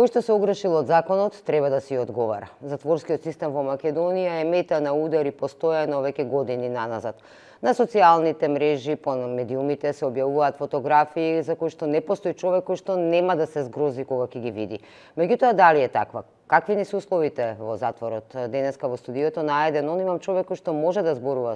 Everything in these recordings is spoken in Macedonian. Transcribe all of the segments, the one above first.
Кој што се огрешил од законот треба да си одговара. Затворскиот систем во Македонија е мета на удари постојано веќе години наназад. На социјалните мрежи, по медиумите се објавуваат фотографии за кои што не постои човек кој што нема да се згрози кога ќе ги види. Меѓутоа, дали е таква? Какви ни се условите во затворот? Денеска во студиото најден имам човек кој што може да зборува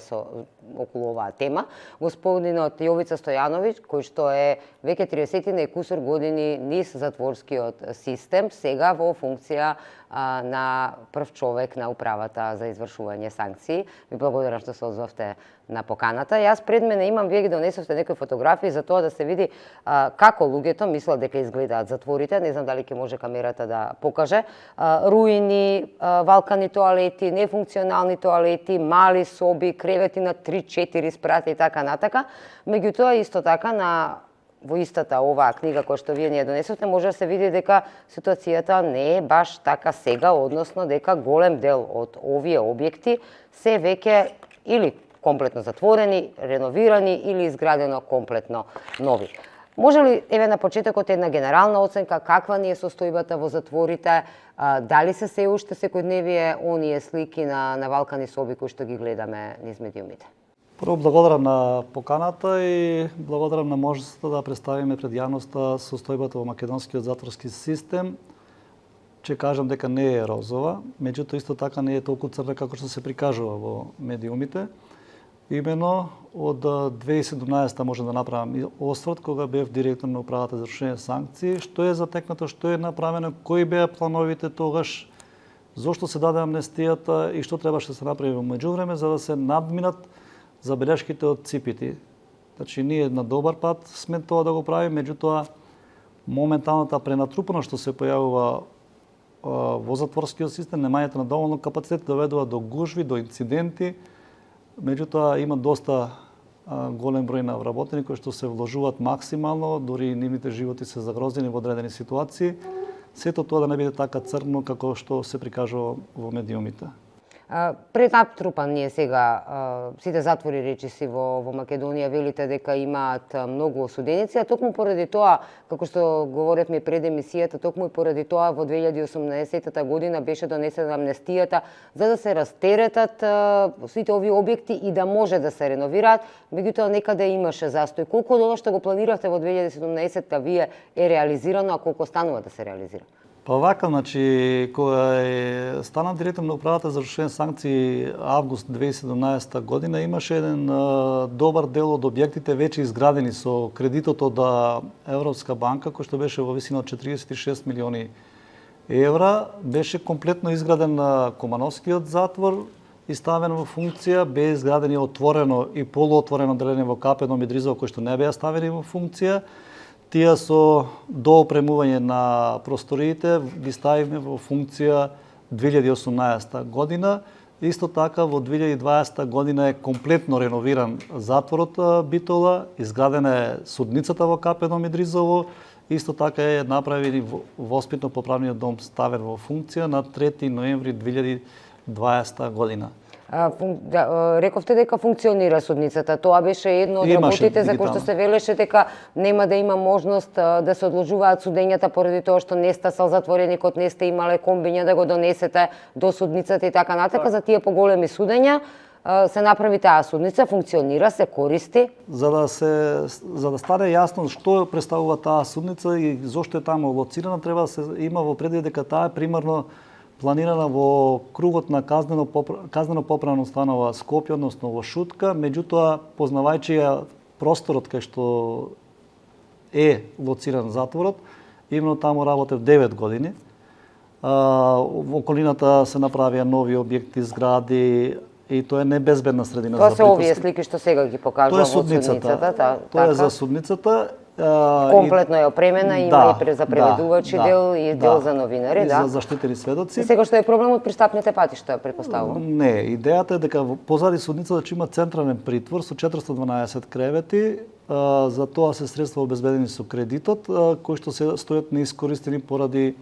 околу оваа тема, господинот Јовица Стојановиќ, кој што е веќе 30 и кусур години низ затворскиот систем, сега во функција на прв човек на управата за извршување санкции. Ви благодарам што се озвавте на поканата. Јас пред мене имам, вие ги донесовте некои фотографии за тоа да се види како луѓето мислат дека изгледаат затворите. Не знам дали ќе може камерата да покаже. Руини, валкани тоалети, нефункционални тоалети, мали соби, кревети на 3-4 спрати и така натака. Меѓутоа, исто така во истата оваа книга која што вие ни ја донесовте, може да се види дека ситуацијата не е баш така сега, односно дека голем дел од овие објекти се веќе или комплетно затворени, реновирани или изградено комплетно нови. Може ли, на почетокот, една генерална оценка каква ни е состојбата во затворите, дали се уште секојдневие оние слики на валкани соби кои што ги гледаме низ медиумите? Прво, благодарам на поканата и благодарам на можноста да представиме пред јавноста состојбата во македонскиот затворски систем. Ќе кажам дека не е розова, меѓутоа исто така не е толку црна како што се прикажува во медиумите. Имено од 2017 може да направам осврт кога бев директор на управата за извршување санкции, што е затекнато, што е направено, кои беа плановите тогаш, зошто се даде амнестијата и што требаше да се направи во меѓувреме за да се надминат забелешките од ципити. Значи, ние на добар пат сме тоа да го правиме, меѓутоа моменталната пренатрупаност што се појавува во затворскиот систем, немањето на доволно капацитет доведува до гужви, до инциденти. Меѓутоа има доста голем број на вработени кои што се вложуваат максимално, дури и нивните животи се загрозени во одредени ситуации. Сето тоа да не биде така црно како што се прикажува во медиумите. Пренатрупан ние сега сите затвори речиси во Македонија, велите дека имаат многу осуденици, а токму поради тоа, како што говоревме пред емисијата, токму и поради тоа во 2018 година беше донесена амнестијата за да се растеретат сите овие објекти и да може да се реновираат, меѓутоа некаде имаше застој. Колку од ова што го планиравте во 2017 вие е реализирано, а колку останува да се реализира? Па вака, значи, кога станав директор на управата за извршување санкции август 2017 година, имаше еден добар дел од објектите веќе изградени со кредитот од Европска банка, кој што беше во висина од 46 милиони евра. Беше комплетно изграден Кумановскиот затвор и ставен во функција, бе изграден и отворено и полуотворено делење во Капено Мидризово, кои што не беа ставени во функција. Тие со доопремување на просториите ги ставиме во функција 2018 година. Исто така во 2020 година е комплетно реновиран затворот Битола, изградена е судницата во Капено Мидризово, исто така е направен и воспитно-поправниот дом ставен во функција на 3 ноември 2020 година. Рековте дека функционира судницата. Тоа беше едно од работите за кои што се велеше дека нема да има можност да се одложуваат судењата поради тоа што не стасал затвореникот, не сте имале комбиња да го донесете до судницата и така натака. За тие поголеми судења се направи таа судница, функционира, се користи. За да стане јасно што представува таа судница и зошто е таму лоцирана, треба да се има во предвид дека таа е примарно планирана во кругот на казнено-поправна установа Скопје, односно во Шутка, меѓутоа, познавајќи ја просторот кај што е лоциран затворот, именно таму работев 9 години. Во околината се направија нови објекти, згради, и тоа е небезбедна средина за притоски. Тоа се овие слики што сега ги покажува во судницата. Тоа е за судницата. Комплетно е опремена, има и за преведувачи дел и дел за новинари, и за заштитени сведоци. И сега што е проблемот пристапните патишта, претпоставувам? Не, идејата е дека позади судницата има централен притвор со 412 кревети, за тоа се средства обезбедени со кредитот, кои што се стојат неискористени поради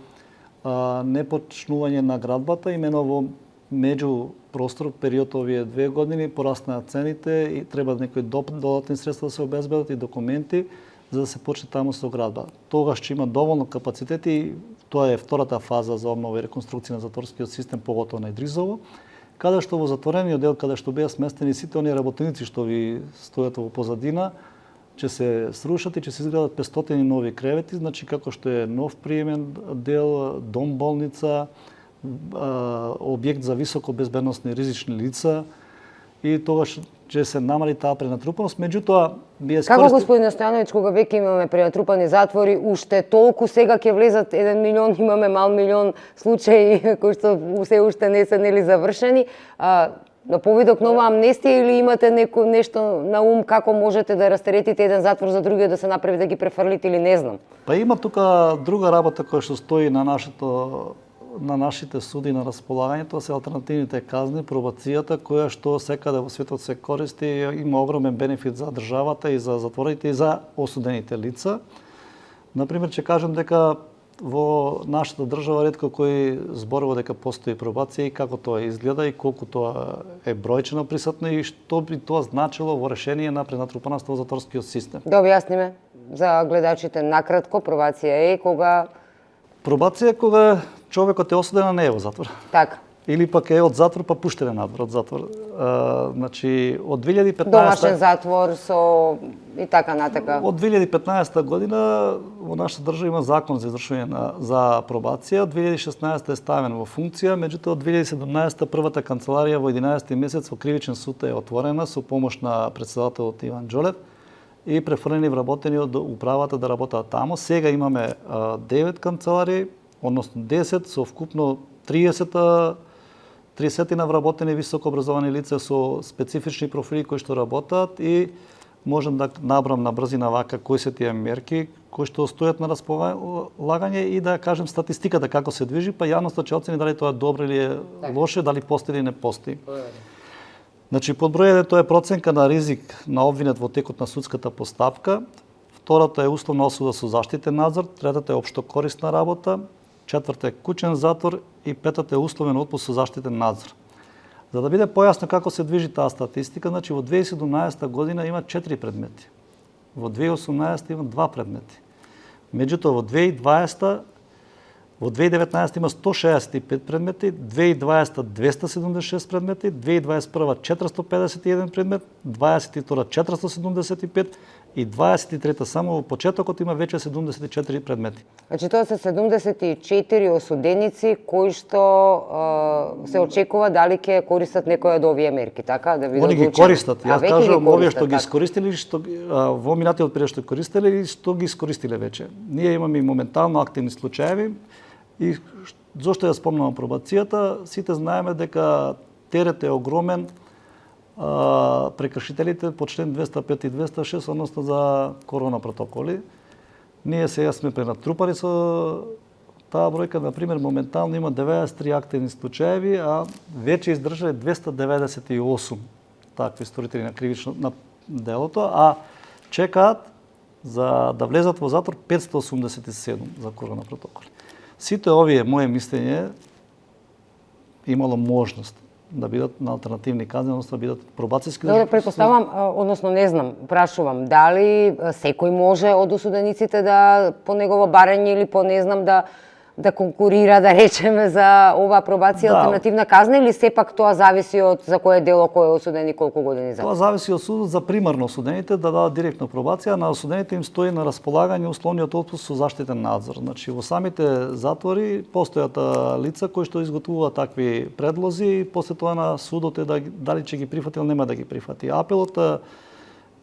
непочнување на градбата, имено во меѓу простор период овие 2 години пораснаа цените и треба некои додатни средства да се обезбедат и документи за да се почне таму со градба. Тогаш ќе има доволно капацитети, тоа е втората фаза за обнова и реконструкција на затворскиот систем, поготово на Идризово, каде што во затворениот дел, каде што беа сместени сите оние работеници што ви стојат во позадина, ќе се срушат и ќе се изградат 500 нови кревети, значи како што е нов приемен дел, дом болница, објект за високо безбедносни ризични лица, и тогаш ќе се намали таа пренатрупаност. Меѓутоа, Како, господин Стојановиќ, кога веќе имаме пренатрупани затвори, уште толку сега ќе влезат 1 милион, имаме мал милион случаи кои што се уште не се нели завршени, на повидок нова амнестија или имате нешто на ум како можете да растеретите еден затвор за другиот да се направи да ги префрлите или не знам? Па има тука друга работа која што стои на нашите суди на располагање, тоа се алтернативните казни, пробацијата, која што секаде во светот се користи, има огромен бенефит за државата и за затворите и за осудените лица. Например, ќе кажем дека во нашата држава ретко кој зборува дека постои пробација и како тоа изгледа и колку тоа е бројчено присутно и што би тоа значило во решение на пренатрупаноста во затворскиот систем. Да објасниме за гледачите накратко, пробација е кога Пробација човекот е осуден, а не е во затвор. така. Или пак е од затвор па пуштен надвор од затвор. Значи од 2015 Домашен затвор со и така натака. Од 2015 година во нашата држава има закон за извршување за пробација. Од 2016 е ставен во функција, меѓутоа од 2017 првата канцеларија во 11 месец во Кривичен суд е отворена со помош на претседателот Иван Џолев и префрлени вработени од управата да работат таму. Сега имаме 9 канцеларии, односно 10 со вкупно 30 вработени високо образовани лица со специфични профили кои што работат и можам да набрам на брзина вака кои се тие мерки кои што стојат на располагање и да кажем статистиката како се движи, па јавноста ќе оцени дали тоа е добро или е лоше, дали постои или не постои. Значи, под број 1 тоа е проценка на ризик на обвинет во текот на судската постапка, втората е условна осуда со заштитен надзор, третата е општо корисна работа, четврта е куќен затвор и петата е условен отпуст со заштитен надзор. За да биде појасно како се движи таа статистика, значи во 2017 година има 4 предмети. Во 2018 има 2 предмети. Меѓутоа во 2019 има 165 предмети, 2020 276 предмети, 2021 451 предмет, 2022 475 и 23 само во почетокот има веќе 74 предмети. Значи тоа се 74 осуденици кои што се очекува дали ќе користат некоја од овие мерки, така да бидат Они ги одлучени. користат. Јас кажувам овие што ги така. искористиле што во минатиот период што користеле и што ги искористиле веќе. Ние имаме и моментално активни случаеви и зошто ја спомнувам пробацијата, сите знаеме дека терет е огромен, прекршителите по член 205 и 206, односно за корона протоколи. Ние сега сме пренатрупани со таа бројка, например, моментално има 93 активни случаеви, а веќе издржале 298 такви сторители на кривично на делото, а чекаат за да влезат во затвор 587 за корона протоколи. Сите овие, моje мислење, имало можност да бидат на алтернативни казни, односно да бидат пробацијски. Добре, претпоставам, односно не знам, прашувам, дали секој може од осудениците да по негово барање или по не знам да конкурира, да речеме, за оваа пробација алтернативна казна или сепак тоа зависи од за кое дело кој е осуден и колку години затвор? Тоа зависи од судот за примарно осудените да дадат директно пробација, на осудените им стои на располагање условниот отпуст со заштитен надзор. Значи во самите затвори постојат лица кои што изготвуваат такви предлози и после тоа на судот е дали ќе ги прифати или нема да ги прифати. Апелот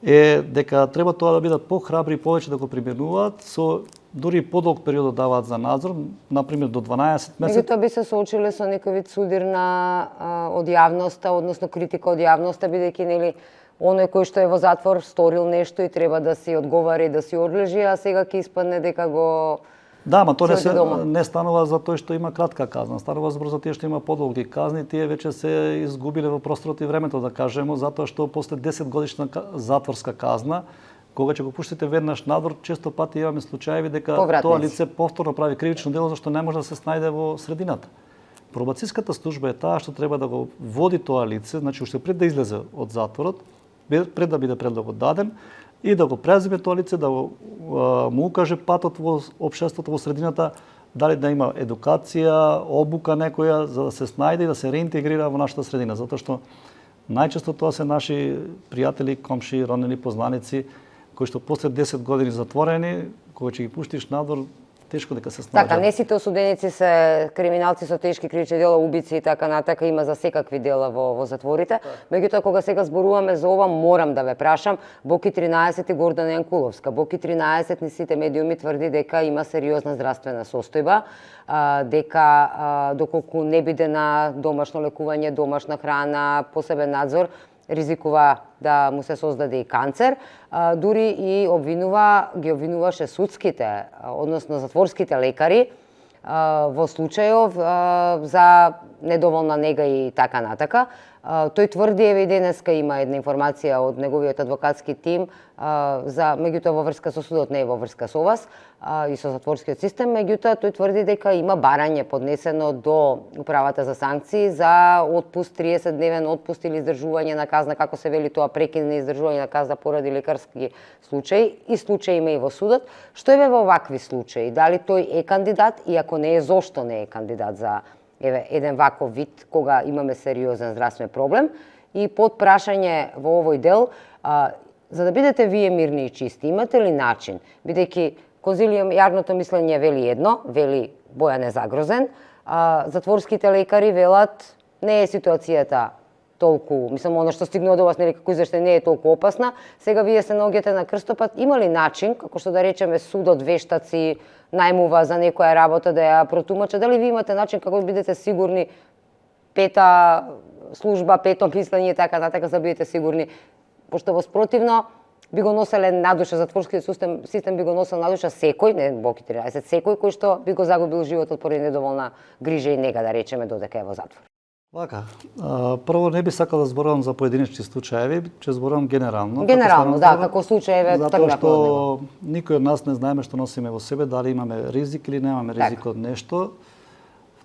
е дека треба тоа да бидат похрабри и повеќе да го применуваат со дури подолг период да даваат за надзор, например до 12 месеци. Меѓутоа би се соочиле со некој вид судир од јавноста, односно критика од јавноста, бидејќи нели оној кој што е во затвор сторил нешто и треба да си одговари и да си одлежи, а сега ќе испадне дека го Да, ма тоа не станува за тој што има кратка казна, станува збор за тие што има подолги казни, тие веќе се изгубиле во просторот и времето, да кажеме, затоа што после 10 годишна затворска казна, кога ќе го пуштите веднаш надвор, често пати имаме случаеви дека тоа лице повторно прави кривично дело зашто не може да се снајде во средината. Пробацијската служба е таа што треба да го води тоа лице, значи уште пред да излезе од затворот, пред да биде предлогот даден, и да го преземе тоа лице, да го му укаже патот во општеството, во средината, дали да има едукација, обука некоја, за да се снајде и да се реинтегрира во нашата средина. Затоа што најчесто тоа се наши пријатели, комши, роднини, познаници, кои што после 10 години затворени, кога ќе ги пуштиш надвор, тешко дека се снајдат. Така, не сите осуденици се криминалци со тешки кривични дела, убици и така натака, има за секакви дела во затворите. Меѓутоа, кога сега зборуваме за ова, морам да ве прашам, Боки 13 и Гордана Јанкуловска. Боки 13 ни сите медиуми тврди дека има сериозна здравствена состојба, дека доколку не биде на домашно лекување, домашна храна, посебен надзор, ризикува да му се создаде и канцер, дури и ги обвинуваше судските, односно затворските лекари во случајов за недоволна нега и така натака. Тој тврди, еве и денеска има една информација од неговиот адвокатски тим, меѓутоа во врска со судот, не е во врска со вас и со затворскиот систем, меѓутоа тој тврди дека има барање поднесено до управата за санкции за отпуст, 30-дневен отпуст или издржување на казна, како се вели тоа, прекин на издржување на казна поради лекарски случаи, и случаи има и во судот. Што е во вакви случаи? Дали тој е кандидат и ако не е, зошто не е кандидат за еден ваков вид кога имаме сериозен здравствен проблем? И под прашање во овој дел, за да бидете вие мирни и чисти, имате ли начин, бидејќи конзилиум јавното мислење вели едно, вели Бојан е загрозен, затворските лекари велат не е ситуацијата толку, мислам, она што стигнува до вас, нели, како извештај, не е толку опасна. Сега вие се наоѓате на крстопат, има ли начин, како што да речеме судот, вештаци најмува за некоја работа да ја протумача, дали ви имате начин како да бидете сигурни, пета служба, пето мислење и така натака, за да бидете сигурни, пошто во спротивно би го носеле надуша, затворскиот систем би го носел надуша секој, не Боки 13, секој кој што би го загубил животот поради недоволна грижа и нега, да речеме, додека е во затвор. Вака, прво не би сакал да зборувам за поединечни случаеви, ќе зборувам генерално. Генерално, да, како случаеве тргнавме од него. Затоа што никој од нас не знаеме што носиме во себе, дали имаме ризик или немаме ризик од нешто.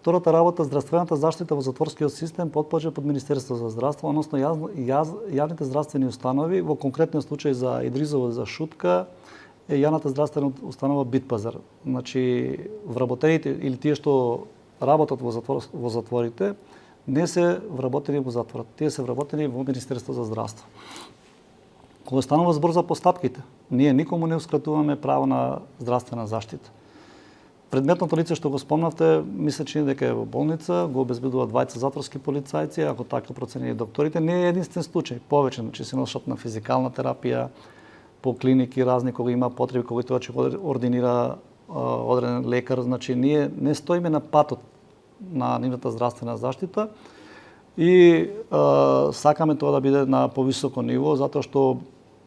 Втората работа, здравствената заштита во затворскиот систем потпаѓа под Министерство за здравство, односно јавните здравствени установи, во конкретниот случај за Идризово, за Шутка, е јавната здравствена установа Битпазар. Значи, вработените или тие што работат во затворите, не се вработени во затворот, тие се вработени во Министерство за здравство. Кога станува збор за постапките, ние никому не ускратуваме право на здравствена заштита. Предметното лице што го спомнавте, мисля че дека е во болница, го обезбедува двајца затворски полицајци, ако така процени докторите, не е единствен случај, повеќе, значи се носат на физикална терапија, по клиники разни кога има потреби, кога тоа ќе ординира одреден лекар, значи ние не стоиме на патот на нивната здравствена заштита и сакаме тоа да биде на повисоко ниво, затоа што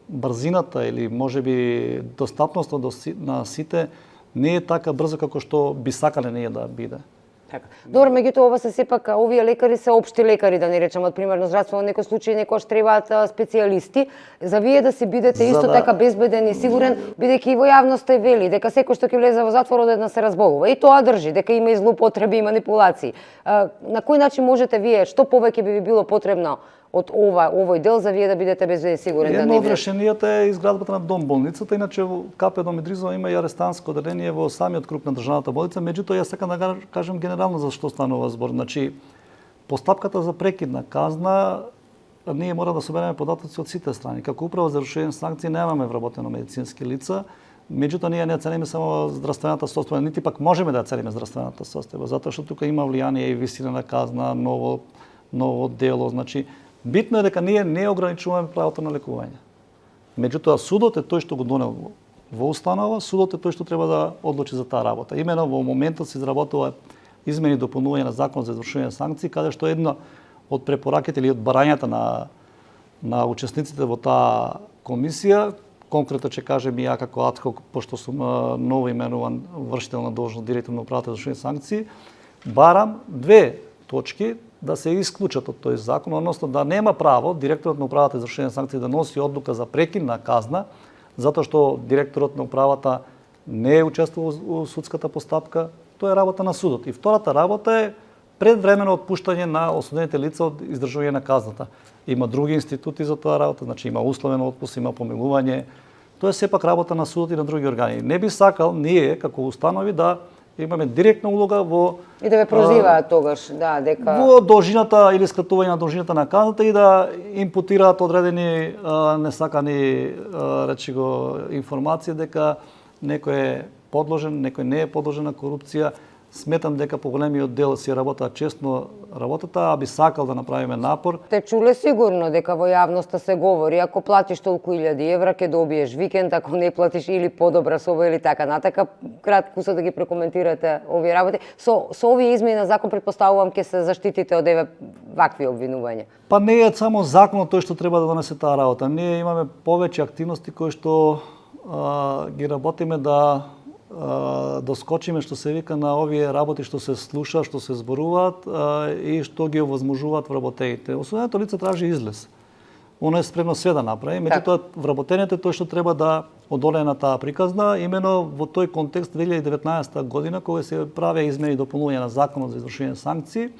брзината или можеби достапноста на сите не е така брзо како што би сакале ние да биде. Така. Добро, меѓутоа ова се сепак, овие лекари се општи лекари, да не речеме, од примерно здравство, во некој случај некојаш требаат специјалисти, за вие да си бидете исто така безбеден и сигурен, бидејќи и во јавноста вели дека секој што ќе влезе во затвор одеднаш се разболува. И тоа држи, дека има и злоупотреби и манипулации. На кој начин можете вие, што повеќе би ви било потребно од овој дел за вие да бидете безбеден и сигурен? Едно од решенијата е изградбата на дом болницата, иначе во КП Дом Идризово има и арестантско оделение во самиот круг на државната болница, меѓутоа јас сакам да кажам генерално за што станува збор. Значи, постапката за прекид на казна, ние мора да собереме податоци од сите страни. Како управа за рушење санкции немаме вработено медицински лица, меѓутоа ние не цениме само здравствената состојба, нити пак можеме да цениме здравствената состојба, затоа што тука има влијание и висина на казна, ново дело, значи битно е дека ние не ограничуваме правото на лекување. Меѓутоа, судот е тој што го донел во установа, судот е тој што треба да одлучи за таа работа. Имено во моментот се изработува измени и дополнување на закон за извршување санкции, каде што една од препораките или од барањата на учесниците во таа комисија, конкретно ќе кажем и ја како адхок, пошто сум ново именуван вршител на должност директор на управата за извршување санкции, барам две точки да се исклучат од тој закон, односно да нема право директорот на управата за извршување санкции да носи одлука за прекин на казна, затоа што директорот на управата не е учествувал во судската постапка, тоа е работа на судот. И втората работа е предвремено отпуштање на осудените лица од издржување на казната. Има други институти за тоа работа, значи има условен отпуст, има помилување, Тоа е сепак работа на судот и на други органи. Не би сакал ние како установи да имаме директна улога во И да ве прозиваат тогаш, да, дека во должината или скратување на должината на казната и да импутираат одредени несакани речи го информации дека некој е подложен, некој не е подложен на корупција. Сметам дека поголемиот дел си работат честно работата, а би сакал да направиме напор. те чуле сигурно дека во јавноста се говори, ако платиш толку илјади евра ќе добиеш викенд, ако не платиш или подобра соба или така натака. Кратко се да ги прекоментирате овие работи. Со овие измени на закон претпоставувам ќе се заштитите од еве вакви обвинувања. Па не е само законот тој што треба да донесе таа работа. Ние имаме повеќе активности кои што ги работиме да доскочиме што се вика на овие работи што се слуша, што се зборуваат и што ги овозможуваат вработените. Осуденото лице тражи излез. Оно е спремно све да направи, меѓутоа вработените тој што треба да одолее на таа приказна, имено во тој контекст 2019 година кога се правеа измени и дополнување на законот за извршување санкции,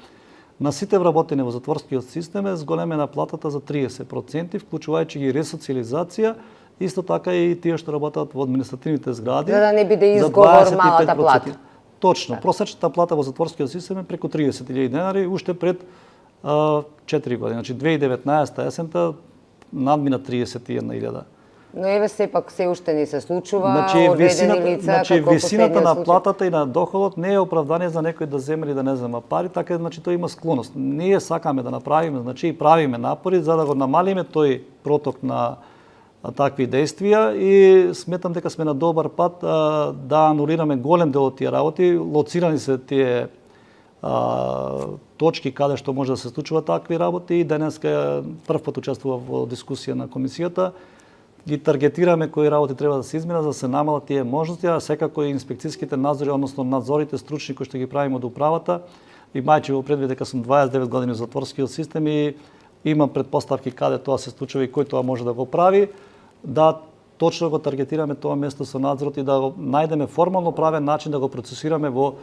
на сите вработени во затворскиот систем е зголемена платата за 30%, вклучувајќи ги ресоциализација, исто така и тие што работат во административните згради. За да не биде за изговор 25%. малата плата. Точно. Просечната плата во затворскиот систем е преку 30.000 денари уште пред 4 години. Значи 2019 есента надмина 31.000. Но еве сепак се уште ни се случува, Значи одредени лица како висината на случај. платата и на доходот не е оправдание за некој да земе или да не зема пари, така значи тој има склоност. Ние сакаме да направиме, значи и правиме напори за да го намалиме тој проток на такви действија и сметам дека сме на добар пат да анулираме голем дел од тие работи. Лоцирани се тие точки каде што може да се случуваат такви работи и денеска прв пат учествував во дискусија на комисијата. Ги таргетираме кои работи треба да се изменат за да се намалат тие можности, а секако и инспекцијските надзори, односно надзорите стручни кои што ги правиме од управата. Имајќи во предвид дека сум 29 години во затворскиот систем и имам предпоставки каде тоа се случува и кој тоа може да го прави, да точно го таргетираме тоа место со надзорот и да го најдеме формално правен начин да го процесираме во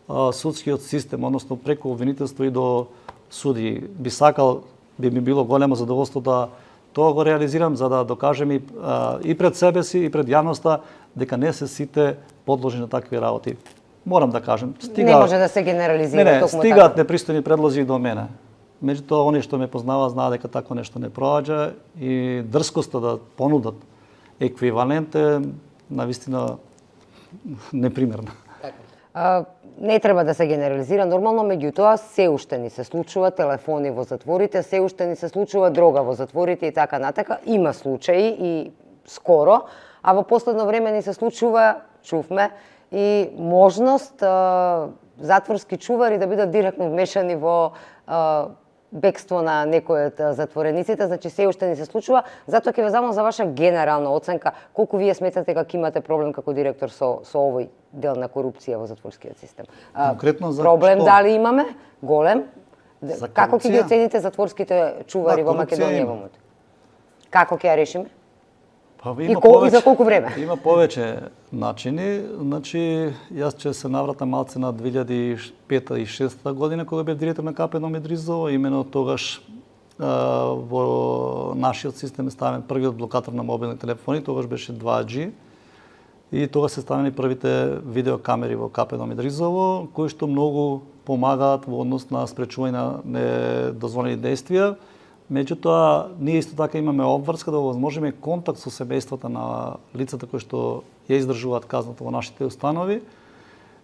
судскиот систем, односно преку обвинителство и до суди. Би сакал, би ми било големо задоволство да тоа го реализирам за да докажем и пред себе си и пред јавноста дека не се сите подложени на такви работи. Морам да кажем, Не може да се генерализира токму стигаат така. непристојни предлози и до мене. Меѓутоа, они што ме познаваат знаат дека такво нешто не проаѓа и дрскоста да понудат еквивалент е навистина непримерна. Не треба да се генерализира нормално, меѓутоа се уште ни се случува телефони во затворите, се уште ни се случува дрога во затворите и така натака. Има случаи и скоро, а во последно време ни се случува, чувме, и можност затворски чувари да бидат директно вмешани во бегство на некој од затворениците, значи се уште ни се случува. Затоа ќе ве замолам за ваша генерална оценка, колку вие сметате дека имате проблем како директор со овој дел на корупција во затворскиот систем. Конкретно за проблем што? дали имаме? Голем. За Како ќе ги корупција? оцените затворските чувари во корупција Македонија има. во моментот? Како ќе ја решиме? Па, И за колку време? Има повеќе начини. Значи, јас ќе се навратам малце на 2005 и 2006 година, кога бев директор на КП Номид Ризово. Имено тогаш во нашиот систем е ставен првиот блокатор на мобилни телефони, тогаш беше 2G. И тогаш се ставени првите видеокамери во КП Номид Ризово, кои што многу помагаат во однос на спречување на недозволени действија. Меѓутоа, ние исто така имаме обврска да овозможиме контакт со семејствата на лицата кои што ја издржуваат казната во нашите установи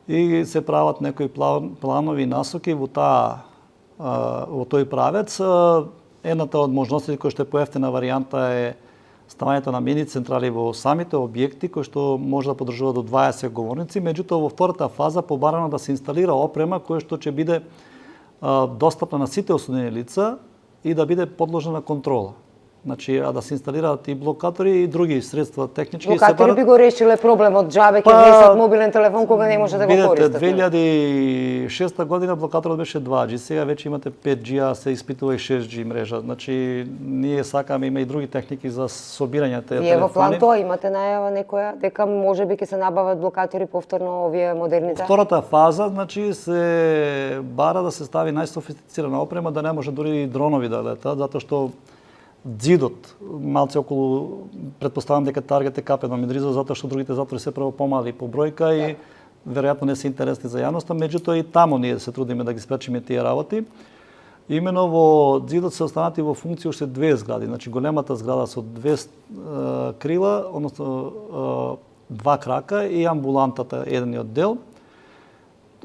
и се прават некои планови и насоки во тој правец. Едната од можностите кои што е поевтина варијанта е ставањето на мини централи во самите објекти кои што може да подржува до 20 говорници, меѓутоа во втората фаза побарано да се инсталира опрема која што ќе биде достапна на сите осудени лица и да биде подложена на контрола. Значи, а да се инсталираат и блокатори и други средства технички. Блокатори би го решиле проблемот, джабе ќе внесат мобилен телефон кога не може да го користат. 2006 година блокаторот беше 2G, сега веќе имате 5G, а се испитува и 6G мрежа. Значи, ние сакаме, има и други техники за собирање тие телефони. Вие во план тоа имате најава некоја дека можеби ќе се набават блокатори повторно овие модерните? Втората фаза, значи, се бара да се стави најсофистицирана опрема, да не може дури и дронови да летат, затоа што зидот малце околу, претпоставам дека таргет е капено Мидризово затоа што другите затвори се прво помали по бројка и веројатно не се интересни за јавноста, меѓутоа и таму ние се трудиме да ги спречиме тие работи. Имено во зидот се останати во функција уште две згради, значи големата зграда со две крила, односно два крака и амбулантата едниот дел.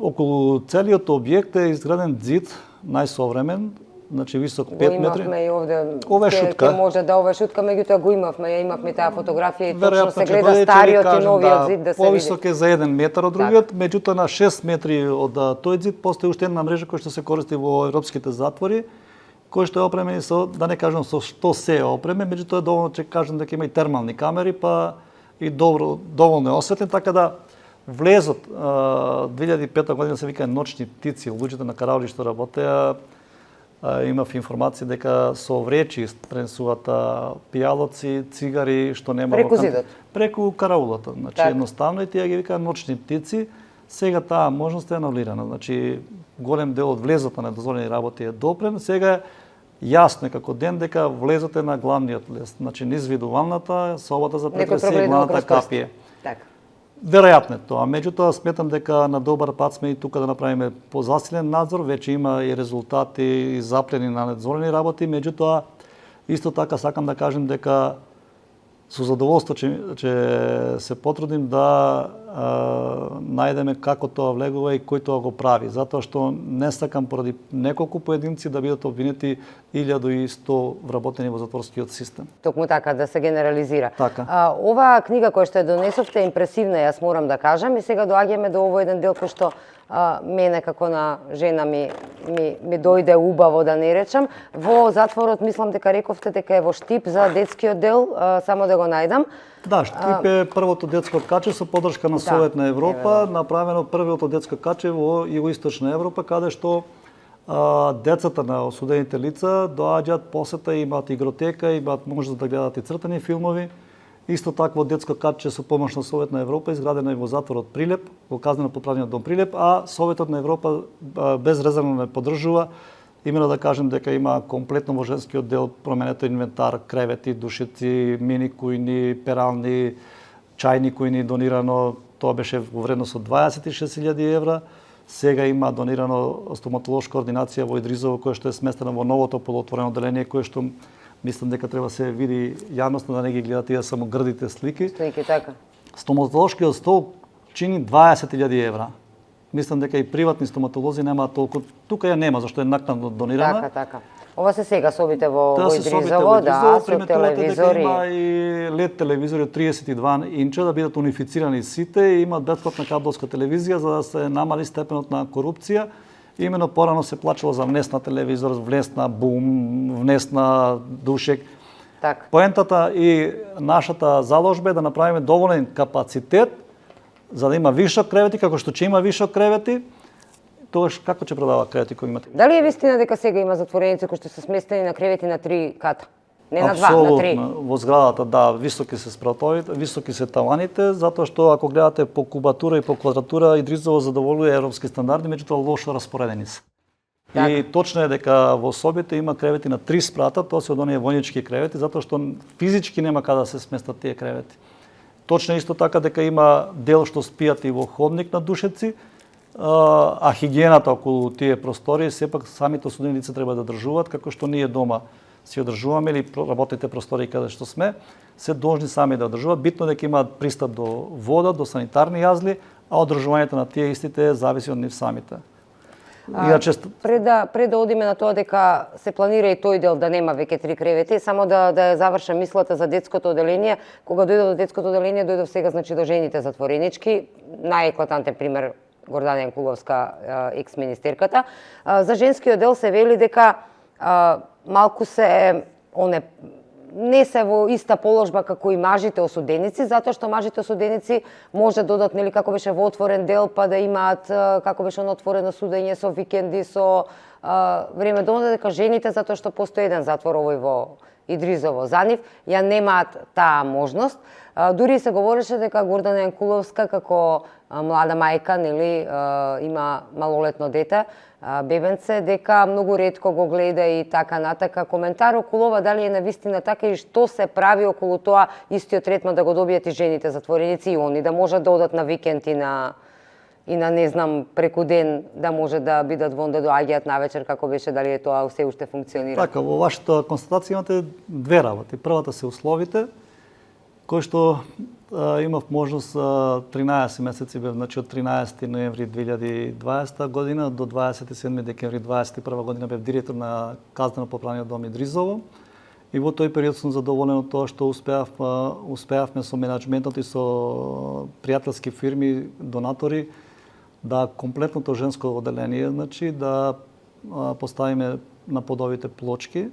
Околу целиот објект е изграден зид најсовремен, значи висок 5 метри. Го имавме и овде. Ова е шутка. Може да ова е шутка, меѓутоа го имавме, ја имавме таа фотографија и точно Веројатно се ќе гледа дойде, стариот ќе ви и новиот кажам, зид да се види. Повисок е за 1 метар од другиот, меѓутоа на 6 метри од тој зид постои уште една мрежа која што се користи во европските затвори, кој што е опремен со, да не кажам со што се е опремен, меѓутоа доволно ќе кажам дека има и термални камери, па и доволно е осветлен, така да влезот 2005 година се вика ночни птици, луѓето на караоли што работеа, имав информација дека со вречи пренесуваат пијалоци, цигари, што нема Преку зидот? Преку караулата. Значи Так. едноставно и тие ги викаат ночни птици. Сега таа можност е анулирана. Значи голем дел од влезот на недозволени работи е допрен. Сега јасно е како ден дека влезот е на главниот влез. Значи низ видувалната, собата за претресе и главната капија. Така. Веројатно е тоа, меѓутоа сметам дека на добар пат сме и тука да направиме позасилен надзор, веќе има и резултати и заплени на недозволени работи, меѓутоа исто така сакам да кажем дека со задоволство че се потрудим да најдеме како тоа влегува и кој тоа го прави, затоа што не сакам поради неколку поединци да бидат обвинети 1100 вработени во затворскиот систем. Токму така, да се генерализира. Така. Оваа книга која што ја донесовте е импресивна, јас морам да кажам, и сега доаѓаме до овој еден дел кој што мене како на жена ми дојде убаво, да не речам. Во затворот мислам дека рековте дека е во Штип за детскиот дел, само да го најдам. Да, Штип е првото детско каче со поддршка на Советна Европа, направено првото детско каче во Југоисточна Европа, каде што децата на осудените лица доаѓаат посета, имаат игротека, имаат можност да гледаат и цртани филмови. Исто такво детско каче со помош на Советна Европа изградено и во затворот Прилеп, во казнено-поправниот дом Прилеп, а Советот на Европа безрезервно не поддржува. Имено да кажем дека има комплетно во женскиот дел променето инвентар, кревети, душици, мини кујни, перални, чајни кујни донирано, тоа беше во вредност од 26.000 евра. Сега има донирано стоматолошка ординација во Идризово, која што е сместена во новото полуотворено одделение, кое што мислам дека треба се види јавноста, да не ги гледа тие само грдите слики. Слики, така. Стоматолошкиот стол чини 20.000 евра. Мислам дека и приватни стоматолози немаат толку. Тука ја нема, зашто е накнадно донирана. Така. Ова се сега собите во Тоа се собите Идризово, во да, Идризово, со приметувате дека телевизори. има и LED телевизори од 32 инча, да бидат унифицирани сите и имаат бесплатна кабелска телевизија за да се намали степенот на корупција. Имено порано се плачело за внесна телевизор, внесна бум, внесна душек. Така. Поентата и нашата заложба е да направиме доволен капацитет за да има вишок кревети, како што ќе има вишок кревети, тогаш како ќе продава кревети кои имате? Дали е вистина дека сега има затвореници кои што се сместени на кревети на 3 ката? Не на 2, на 3. Апсолутно. Во зградата, да, високи се спратовите, високи се таваните, затоа што ако гледате по кубатура и по квадратура, Идризово задоволува европски стандарди, меѓутоа лошо распоредени се. Така. И точно е дека во собите има кревети на 3 спрата, тоа се од оние војнички кревети, затоа што физички нема каде да се сместат тие кревети. Точно исто така дека има дел што спијат и во ходник на душеци, а хигиената околу тие простори сепак самите осудени лица треба да држуваат, како што ние дома си одржуваме или работните простори каде што сме, се должни сами да одржуваат. Битно дека имаат пристап до вода, до санитарни јазли, а одржувањето на тие истите зависи од нив самите. Иначе Пред да одиме на тоа дека се планира и тој дел да нема веќе 3 кревети, само да ја завршам мислата за детското оделение. Кога дојдов до детското оделение, дојдов сега значи до жените затворенички, најеклатантен пример Гордана Јанкуловска, екс-министерката. За женскиот дел се вели дека малку се не се во иста положба како и мажите осуденици, затоа што мажите осуденици може да додат, нели, како беше во отворен дел, па да имаат, како беше на отворено судење со викенди, со време до дека жените, затоа што постои еден затвор овој во Идризово за нив, ја немаат таа можност. Дури се говореше дека Гордана Јанкуловска како млада мајка, нели, има малолетно дете, бебенце, дека многу ретко го гледа и така натака. Коментар околу ова, дали е навистина така и што се прави околу тоа истиот третман да го добијат и жените затвореници и они да можат да одат на викенд и на не знам преку ден да може да бидат вон да доаѓаат навечер, како беше, дали е тоа се уште функционира? Така, во вашата констатација имате две работи. Првата се условите, кои што имав можност 13 месеци бев, значи од 13 ноември 2020 година до 27 декември 2021 година бев директор на Казнено-поправниот дом Идризово. И во тој период сум задоволен од тоа што успеавме со менаџментот и со пријателски фирми, донатори, да комплетното женско оделение, значи да поставиме на подовите плочки,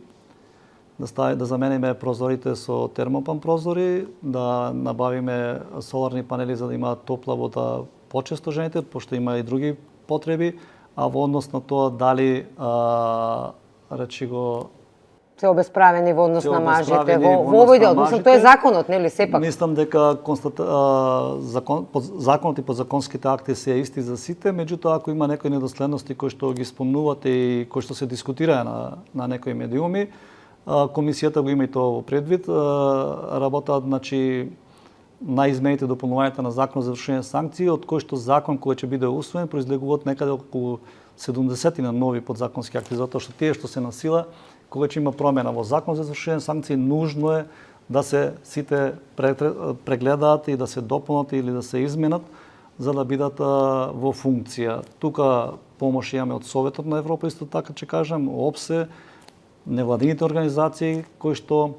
да замениме прозорите со термопан прозори, да набавиме соларни панели за да имаат топла вода почесто жените, пошто има и други потреби, а во однос на тоа дали речи го се обесправени во однос на мажите во овој дел, мислам тоа е законот, нели сепак? Мислам дека законот и подзаконските акти се исти за сите, меѓутоа ако има некои недоследности кои што ги спомнувате и кои што се дискутираа на некои медиуми, комисијата го има и тоа во предвид, работаат значи на измените дополнувањето на Законот за вршење санкции, од кој што закон кој ќе биде усвоен произлегуваат некаде околу 70 на нови подзаконски акти, затоа што тие што се на сила, кога ќе има промена во Закон за извршење санкции, нужно е да се сите прегледаат и да се дополнат или да се изменат за да бидат во функција. Тука помош имаме од Советот на Европа, исто така ќе кажам, ОПСЕ, невладините организации кои што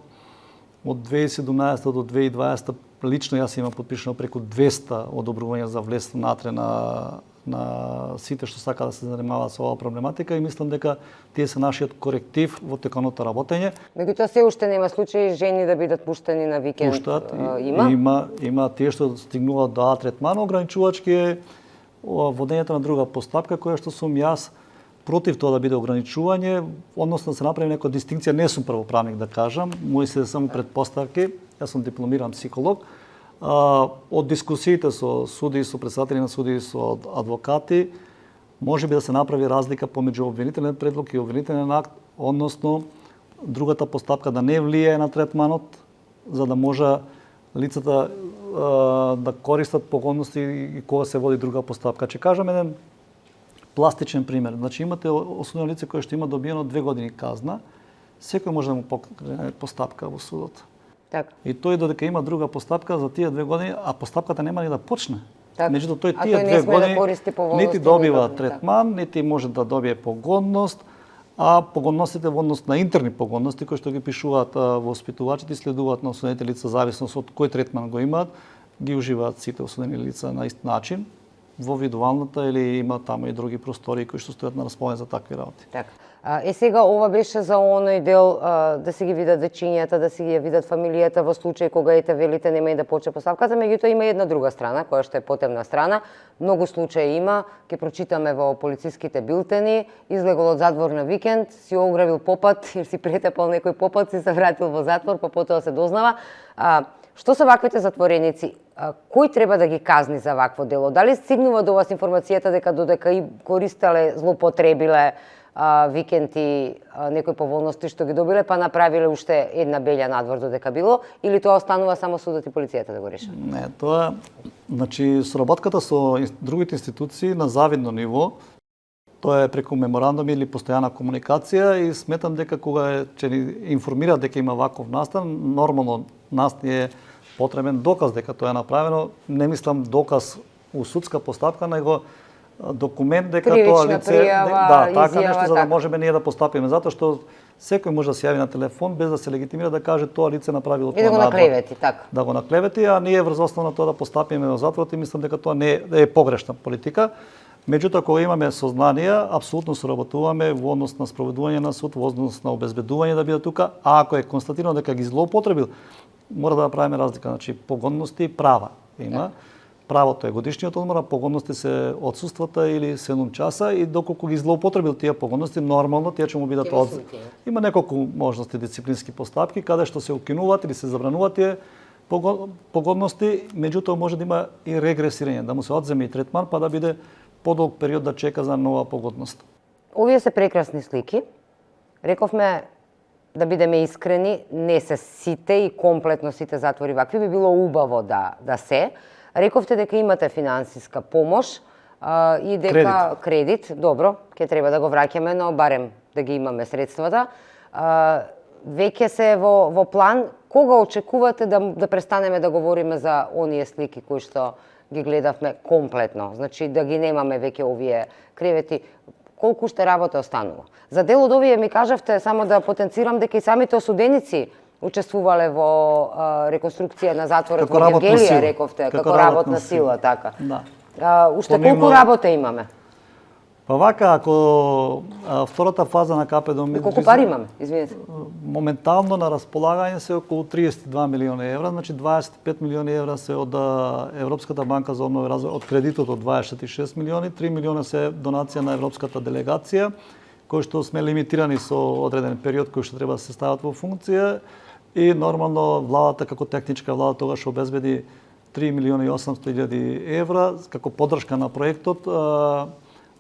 од 2017 до 2020 лично јас имам подпишано преку 200 одобрувања за влез натре на сите што сака да се занимаваат со оваа проблематика и мислам дека тие се нашиот коректив во теконото работење. Меѓутоа се уште нема случаи жени да бидат пуштени на викенд. Има тие што стигнуваат до третман, ограничувачки е водењето на друга постапка која што сум јас против тоа да биде ограничување, односно да се направи некоја дистинкција, не сум правоправник да кажам, мои се само предпоставки, јас сум дипломиран психолог. Од дискусиите со суди, со председатели на суди, со адвокати, може би да се направи разлика помеѓу обвинителен предлог и обвинителен акт, односно другата постапка да не влијае на третманот, за да може лицата да користат погодности и кога се води друга постапка. Ќе кажам еден пластичен пример. Значи имате осудено лице кое што има добиено 2 години казна, секој може да му покрене постапка во судот. Так. И тој додека има друга постапка за тие 2 години, а постапката нема ни да почне. Так. Меѓутоа тој тие 2 години нити добива третман, нити може да добие погодност, а погодностите во однос на интерни погодности кои што ги пишуваат воспитувачите и следуваат на осудените лица зависност од кој третман го имаат, ги уживаат сите осудени лица на ист начин во видуалната или има таму и други простори кои што стојат на располагање за такви работи. Така. Сега ова беше за оној дел да се ги видат дечињата, да се ги видат фамилијата во случај кога ете велите нема и да почне постапката, меѓутоа има една друга страна која што е потемна страна. Многу случаи има, ќе прочитаме во полициските билтени, излегол од затвор на викенд, си ограбил попат или си претепал некој попат, си се вратил во затвор, па потоа се дознава. Што се ваквите затвореници? Кој треба да ги казни за вакво дело? Дали стигнува до вас информацијата дека додека и користеле, злоупотребиле викенти некои поволности што ги добиле, па направиле уште една белја надвор додека било, или тоа останува само судот и полицијата да го решат? Не, тоа, значи, соработката со другите институции на завидно ниво, тоа е преку меморандум или постојана комуникација и сметам дека кога ќе ни информира дека има ваков настан, нормално нас ни е потребен доказ дека тоа е направено. Не мислам доказ у судска постапка, него документ дека тоа лице така нешто за да можеме ние да постапиме, затоа што секој може да се јави на телефон без да се легитимира да каже тоа лице направило тоа. И да го наклевети, така. Да го наклевети, а ние врз основа на тоа да постапиме во затворот и мислам дека тоа не е погрешна политика. Меѓутоа, кога имаме сознанија, апсолутно соработуваме во однос на спроведување на суд, во однос на обезбедување да биде тука, а ако е констатирано дека ги злоупотребил, мора да направиме разлика, значи погодности и права има. правото е годишниот одмор, а погодности се отсуствата или 7 часа и доколку ги злоупотребил тие погодности, нормално тие ќе му бидат Има неколку можности дисциплински постапки каде што се укинуваат или се забрануваат тие погодности, меѓутоа може да има и регресирање, да му се одземе и третман па да биде подолг период да чека за нова погодност. Овие се прекрасни слики. Рековме, да бидеме искрени, не се сите и комплетно сите затвори вакви, би било убаво да се. Рековте дека имате финансиска помош и дека кредит, добро, ќе треба да го враќаме, но барем да ги имаме средствата. Веќе се во план, кога очекувате да престанеме да говориме за оние слики кои што ги гледавме комплетно, значи да ги немаме веќе овие кревети, колку уште работа останува? За дел од овие ми кажавте, само да потенцирам, дека и самите осуденици учествувале во реконструкција на затворот во Гевгелија, рековте, како работна сила, така. Да. Уште колку работа имаме? Па вака, ако втората фаза на КПД... Колку пари имаме, извинете? Моментално на располагање се околу 32 милиони евра, значи 25 милиони евра се од Европската банка за обнова и развој, од кредитот од 26 милиони, 3 милиона се донација на Европската делегација, кои што сме лимитирани со одреден период кој што треба да се стават во функција и нормално владата како техничка влада тогаш обезбеди 3 милиони и 800 илјади евра како поддршка на проектот.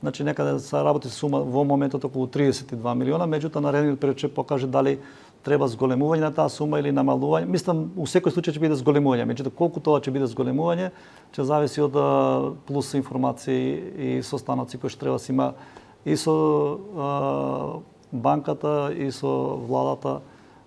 Значи некаде се работи сума во моментот околу 32 милиона, меѓутоа наредниот период ќе покаже дали треба зголемување на таа сума или намалување. Мислам, у секој случај ќе биде зголемување, меѓутоа колку тоа ќе биде зголемување, ќе зависи од плюс информации и состаноци кои што треба да се има и со банката и со владата,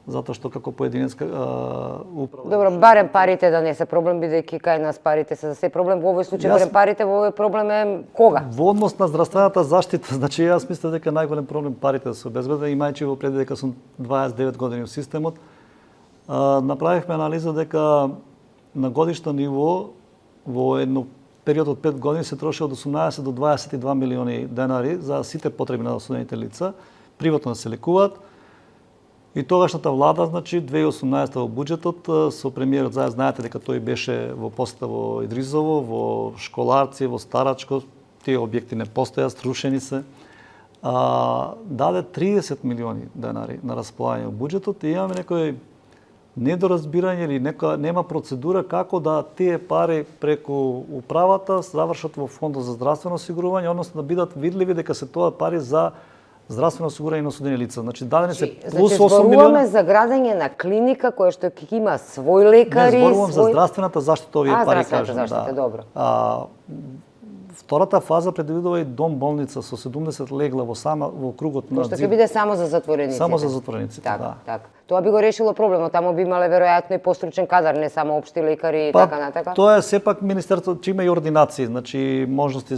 затоа што како поединецка управа. Добро, барем парите да не се проблем, бидејќи кај нас парите се за се проблем. Во овој случај барем парите, во овој проблем е кога? Во однос на здравствената заштита, значи јас мислам дека најголем проблем парите да се обезбедат, имајќи во пред дека сум 29 години во системот. Направивме анализа дека на годишно ниво во едно период од 5 години се троши од 18 до 22 милиони денари за сите потреби на осудените лица, приватно да се лекуваат. И тогашната влада, значи 2018 во буџетот со премиерот заедно, знаете дека тој беше во посета во Идризово, во Школарци, во Старачко, тие објекти не постојат, срушени се. Даде 30 милиони денари на располагање во буџетот и имаме некој недоразбирање или нема процедура како да тие пари преку управата завршат во фондот за здравствено осигурување, односно да бидат видливи дека се тоа пари за здравствено осигурување на осудени лица. Значи дадени се плюс 8 милиони. Зборуваме за градење на клиника која што ќе има свој лекари, не, зборувам за здравствената заштита, овие пари кажам. Заштита, добро. Втората фаза предвидува и дом болница со 70 легла во кругот на Што ќе биде само за затворениците. Само за затворениците, да. Така. Тоа би го решило проблемот, таму би имале веројатно и постручен кадар, не само општи лекари и така натака. Тоа е сепак министерството че има и ординации, значи можности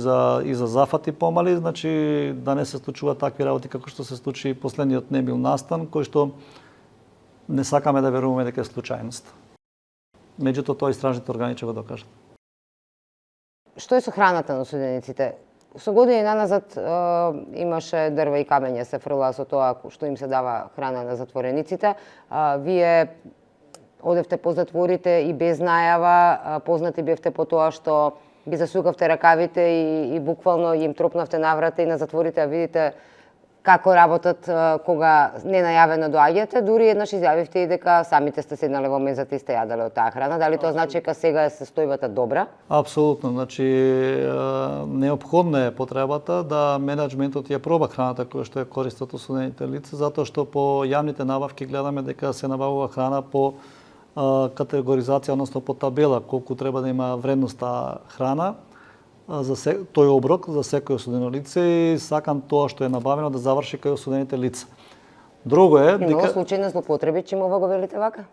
и за зафати помали, значи да не се случуваат такви работи како што се случи последниот Немил Настан, кој што не сакаме да веруваме дека е случајност. Меѓутоа тоа истражните органи ќе го докажат. Што е со храната на осудениците? Со години наназад имаше дрва и камења се фрла со тоа што им се дава храна на затворениците. Вие одевте по затворите и без најава, познати бевте по тоа што ги засукавте ракавите и буквално им тропнавте наврата и на затворите, а видите како работат кога ненајавено доаѓате. Дури еднаш изјавивте и дека самите сте седнале во мезата и сте јаделе од таа храна. Дали тоа значи дека сега е состојбата добра? Апсолутно, значи неопходна е потребата да менеджментот ја проба храната која што ја користат осудените лица, затоа што по јавните набавки гледаме дека се набавува храна по категоризација, односно по табела, колку треба да има вредност таа храна за тој оброк за секој осудено лице и сакам тоа што е набавено да заврши кај осудените лица. Друго е дека многу случаи на злоупотреби, чимова го велите вака?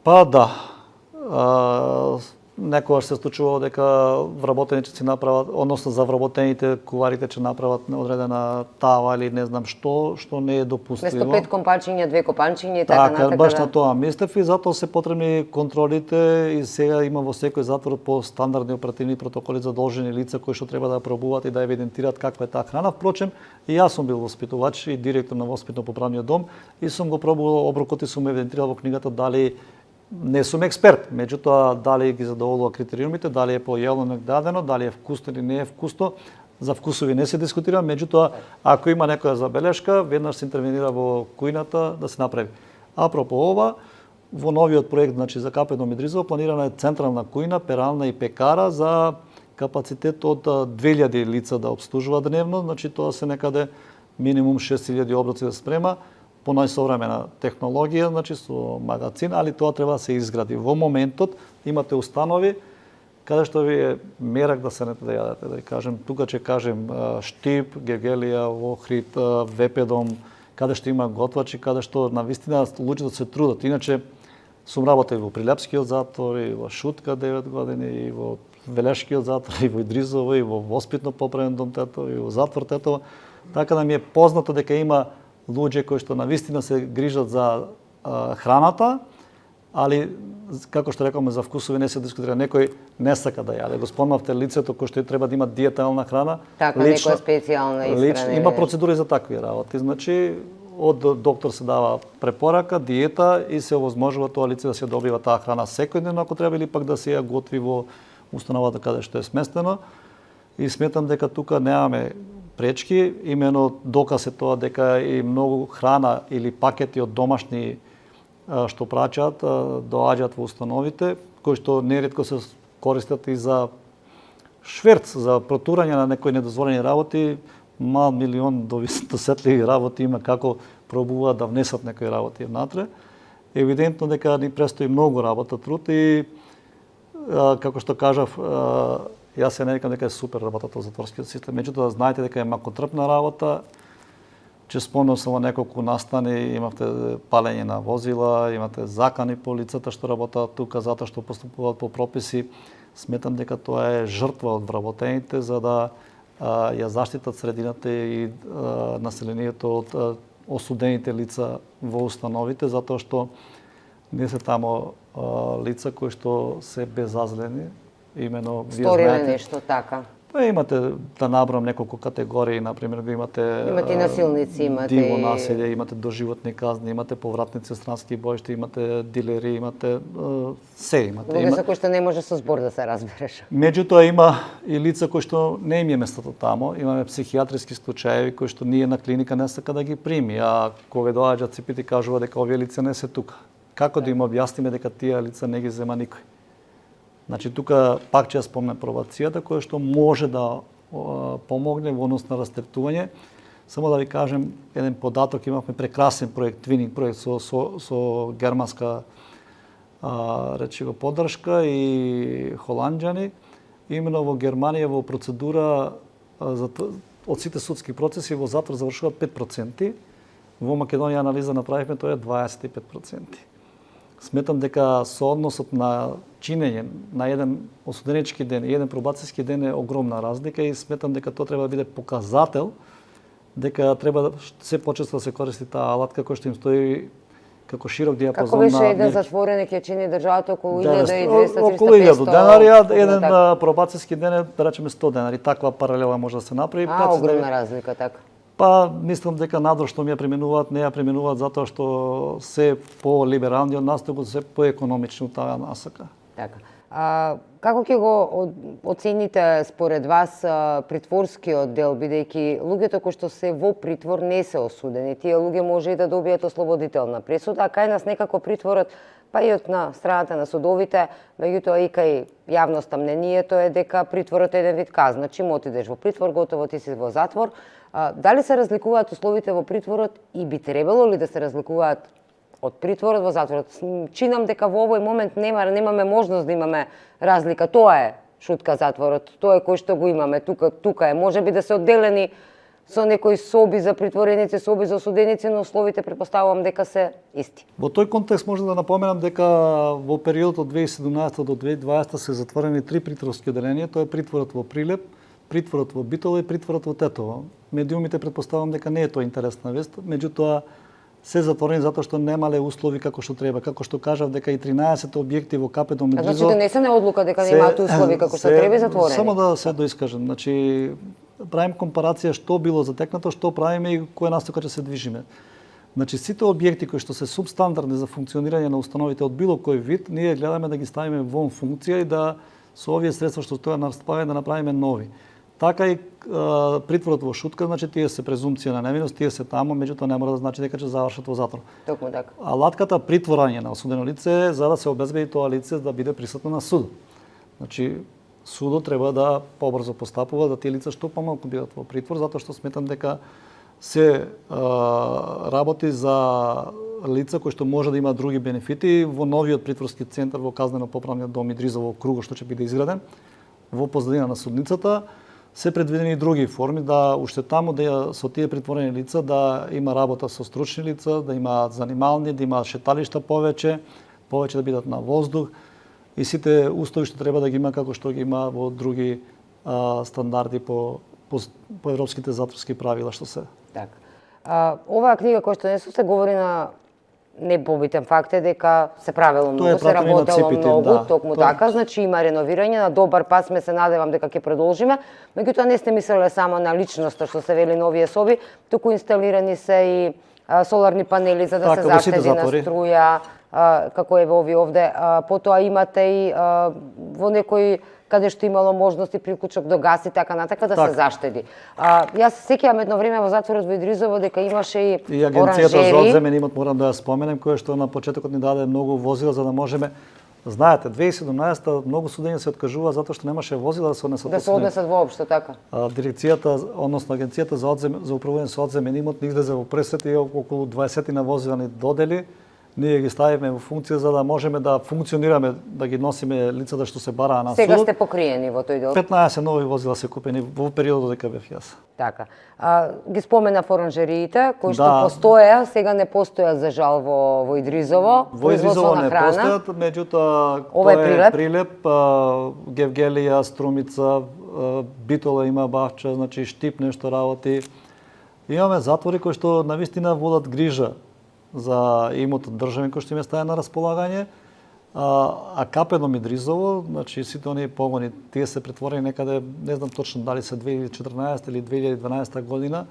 Па да. Некогаш се случува дека вработените си направат, односно за вработените куварите ќе направат одредена тава или не знам што не е допустимо. Место 5 компанчиња, 2 компанчиња и така натака. Баш на тоа мислев и затоа се потребни контролите и сега има во секој затвор по стандардни оперативни протоколи задолжени лица кои што треба да пробуваат и да евидентираат каква е таа храна. Впрочем, и јас сум бил воспитувач и директор на воспитно-поправниот дом и сум го пробувал оброкот и сум евидентирал во книгата дали Не сум експерт, меѓутоа дали ги задоволува критериумите, дали е по јелонек дадено, дали е вкусно или не е вкусно, за вкусови не се дискутира, меѓутоа ако има некоја забелешка, веднаш се интервенира во кујната да се направи. Апропо ова, во новиот проект, значи за Капедно Мидризово, планирана е централна кујна, перална и пекара за капацитет од 2000 лица да обслужува дневно, значи тоа се некаде минимум 6000 оброци да спрема по најсовремена технологија, значи со магазин, али тоа треба да се изгради. Во моментот имате установи каде што ви е мерак да се не да јадете, да кажем, тука ќе кажем Штип, Гегелија, Охрид, Вепедом, каде што има готвачи, каде што навистина луѓето се трудат. Иначе сум работел во Прилепскиот затвор, и во Шутка 9 години, и во Велешкиот затвор, и во Идризово, и во Воспитно поправен дом Тетово, и во затвор Тетово. Така да ми е познато дека има луѓе кои што навистина се грижат за храната, али како што рекоме за вкусови не се дискутира, некој не сака да јаде. Го спомнавте лицето кој што треба да има диетална храна. Така, некоја специјална исхрана. Има процедури за такви работи. Значи, од доктор се дава препорака, диета и се овозможува тоа лице да се добива таа храна секојдневно ако треба или пак да се ја готви во установата каде што е сместено. И сметам дека тука немаме пречки, имено доказ е тоа дека и многу храна или пакети од домашни што праќаат, доаѓаат во установите, кои што неретко се користат и за шверц, за протурање на некои недозволени работи, мал милион досетливи работи има како пробуваат да внесат некои работи внатре. Евидентно дека ни престои многу работа, труд и како што кажав, јас се не дека е супер работата во затворскиот систем, меѓутоа знаете дека е макотрпна работа. Че спомнам само неколку настани, имавте палење на возила, имате закани по лицата што работат тука затоа што постапуваат по прописи. Сметам дека тоа е жртва од вработените за да ја заштитат средината и населението од осудените лица во установите, затоа што не се тамо лица кои што се безазлени, имено вие знаете. Нешто така. Па имате да набрам неколку категории, например, имате насилници, имате диво насилје, имате доживотни казни, имате повратници странски бојшти, имате дилери, имате се имате. Луѓе со кои што не може со збор да се разбереш. Меѓутоа има и лица кои што не им е местото тамо, имаме психијатриски случаи кои што ние на клиника не сака да ги прими, а кога доаѓаат ципити кажува дека овие лица не се тука. Како да им објасниме дека тие лица не ги зема никој? Значи, тука пак ќе ја спомнем пробацијата, која што може да помогне во однос на растрептување. Само да ви кажем еден податок, имавме прекрасен проект, твининг проект со германска речи го поддршка и холанѓани. Имено во Германија во процедура од сите судски процеси во затвор завршуваат 5%. Во Македонија анализа направивме, тоа е 25%. Сметам дека со односот на чинење на еден осуденички ден и еден пробацијски ден е огромна разлика и сметам дека тоа треба да биде показател дека треба се почесто да се користи таа алатка која што им стои како широк диапазон. Како беше еден затвореник ќе чини државата околу 1200-300-500? Околу 1000 денари, еден пробацијски ден е, да речеме 100 денари. Таква паралела може да се направи. Огромна разлика, така. Па, мислам дека надвор што ми ја применуваат, не ја применуваат затоа што се по-либерални од нас, туку се по-економични од таа насока. Така. Како ќе го оцените според вас притворскиот дел, бидејќи луѓето кои што се во притвор не се осудени, тие луѓе може и да добијат ослободителна пресуда, а кај нас некако притворот, па и од на страната на судовите, меѓутоа и кај јавноста мнението е дека притворот е еден вид казна. Чим отидеш во притвор, готово ти си во затвор. Дали се разликуваат условите во притворот и би требало ли да се разликуваат од притворот во затворот? Чинам дека во овој момент немаме можност да имаме разлика. Тоа е шутка затворот, тоа е кој што го имаме тука е. Можеби да се одделени со некои соби за притвореници, соби за осуденици, но условите претпоставувам дека се исти. Во тој контекст може да напоменам дека во периодот од 2017 до 2020 се затворени 3 притворски одделенија, тоа е притворот во Прилеп, притворот во Битола и притворот во Тетово. Медиумите претпоставувам дека не е тоа интересна вест, меѓутоа се затворени затоа што немале услови како што треба. Како што кажав дека и 13 објекти во Капедно Мидризово. Значи донесена одлука дека немаат услови како што треба затворени. Само да се доискажам, значи правим компарација што било затекнато, што правиме и која насока ќе се движиме. Значи сите објекти кои што се субстандардни за функционирање на установите од било кој вид, ние гледаме да ги ставиме во функција и да со овие средства што стојат на располагање да направиме нови. Така и притворот во Шутка, значи тие се презумпција на невиност, тие се таму, меѓутоа не мора да значи дека ќе завршат во затвор. Токму така. Алатката притворање на осудено лице е за да се обезбеди тоа лице да биде присутно на суд. Значи судот треба да побрзо постапува да тие лица што помалку бидат во притвор, затоа што сметам дека се работи за лица кои што може да имаат други бенефити во новиот притворски центар во Казнено-поправниот дом Идризово округо што ќе биде изграден во позадина на судницата. Се предвидени и други форми да уште таму да со тие притворени лица да има работа со стручни лица, да имаат занимални, да имаат шеталишта повеќе да бидат на воздух и сите услови што треба да ги има како што ги има во други стандарди по европските затворски правила што се. Така. Оваа книга која што се говори на непобитен факт е дека се правело многу, се работело многу, токму така, значи има реновирање, на добар пат сме, се надевам дека ќе продолжиме, меѓутоа не сте мислеле само на личноста што се вели на овие соби, туку инсталирани се и соларни панели за да се заштеди на струја, како е во овие овде. Потоа имате и во некои каде што имало можности приклучок до газ и така натака да се заштеди. Јас се сеќавам едно време во затворот во Идризово дека имаше и Агенцијата за одземен имот, морам да ја споменем, која што на почетокот ни даде многу возила за да можеме. Знаете, 2017 многу судења се откажува затоа што немаше возила да се однесат. Да се однесат воопшто така. Дирекцијата, односно Агенцијата за управување со одземен имот ни излезе во пресет и околу 20 на возила ни додели. Ние ги ставиме во функција за да можеме да функционираме, да ги носиме лицата што се бараа на суд. Сега сте покриени во тој дел. 15 нови возила се купени во периодот дека бев јас. Така. Ги спомена оранжериите кои што постоеа, сега не постојат за жал во Идризово. Во Идризово не постојат, меѓутоа ова е Прилеп, Гевгелија, Струмица, Битола има Бавча, значи Штип нешто работи. Имаме затвори кои што навистина водат грижа за имотот државен кој што им е ставен на располагање, а Капедом Идризово, значи сите оние погони, тие се претворени некаде, не знам точно дали се 2014 или 2012 година,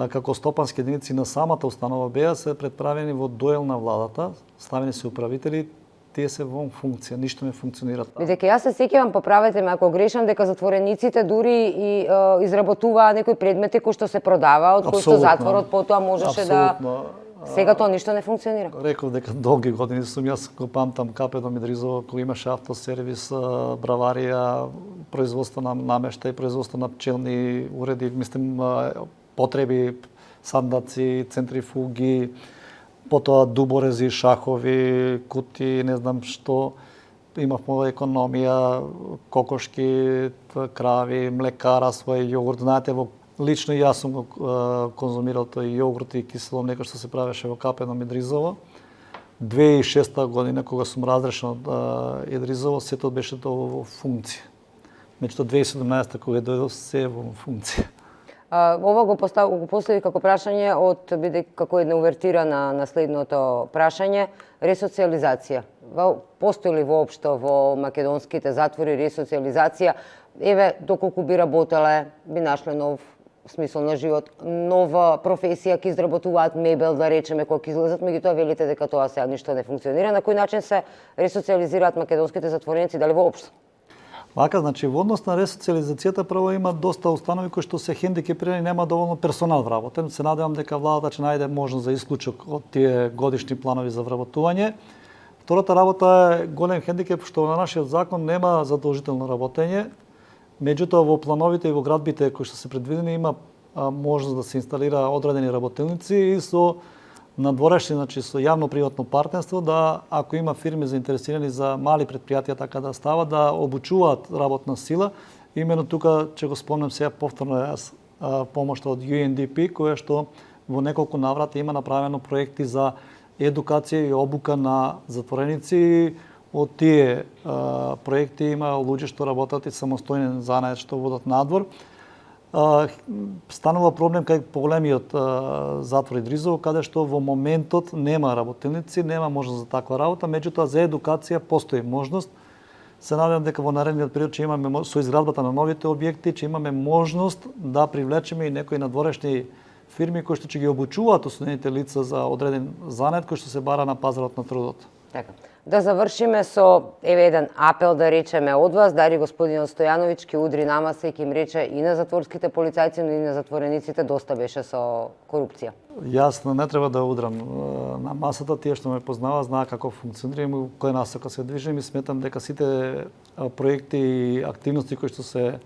како стопански единици на самата установа беа се претправени во доел на владата, ставени се управители, тие се во функција, ништо не функционира. Бидејќи јас се сеќавам, поправете ме ако грешам, дека затворениците дури и изработуваа некои предмети кои што се продаваат, од кои што затворот потоа можеше да Сега тоа ништо не функционира. Реков дека долги години сум јас го памтам Капедом Идризово, кој имаше автосервис, браварија, производство на намештај, производство на пчелни уреди, мислам потреби, сандаци, центрифуги, потоа дуборези, шахови, кути, не знам што. Имавме економија, кокошки, крави, млекара, свој јогурт. Знаете, лично јас сум го конзумирал тој јогурт и кисело млеко што се правеше во Капедом Идризово. 2006 година, кога сум разрешен од Идризово, сето беше тоа во функција. Меѓутоа 2017 кога дојдов се во функција. Ова го постави како прашање како една увертира на следното прашање, ресоциализација. Постои ли воопшто во македонските затвори ресоциализација? Еве, доколку би работеле, би нашле нов смисол на живот, нова професија, ќе изработуваат мебел, да речеме, кога ќе излезат, меѓутоа велите дека тоа сега ништо не функционира. На кој начин се ресоциализираат македонските затвореници, дали воопшто? Вака, значи, во однос на ресоциализацијата прво има доста установи кои што се хендикепирани, нема доволно персонал вработен. Се надевам дека владата ќе најде можност за исклучок од тие годишни планови за вработување. Втората работа е голем хендикеп што на нашиот закон нема задолжително работење. Меѓутоа во плановите и во градбите кои што се предвидени има можност да се инсталира одредени работилници и со надворешни, значи со јавно-приватно партнерство, да ако има фирми заинтересирани за мали претпријатија така да става, да обучуваат работна сила. Имено тука ќе го спомнам сега повторно јас помошта од UNDP, која што во неколку наврати има направено проекти за едукација и обука на затвореници. Од тие проекти има луѓе што работат и самостојен занает што водат надвор. Станува проблем кај поголемиот затвор Идризово, каде што во моментот нема работилници, нема можност за таква работа, меѓутоа за едукација постои можност. Се надевам дека во наредниот период ќе имаме со изградбата на новите објекти, ќе имаме можност да привлечеме и некои надворешни фирми кои што ќе ги обучуваат ослободените лица за одреден занет кој што се бара на пазарот на трудот. Така. Да завршиме со еден апел да речеме од вас, дали господин Стојановиќ ќе удри намаса и ќе им рече и на затворските полицајци, но и на затворениците доста беше со корупција. Јас не треба да удрам на масата, тие што ме познава знаат како функционирам и кој насока се движим и сметам дека сите проекти и активности кои што се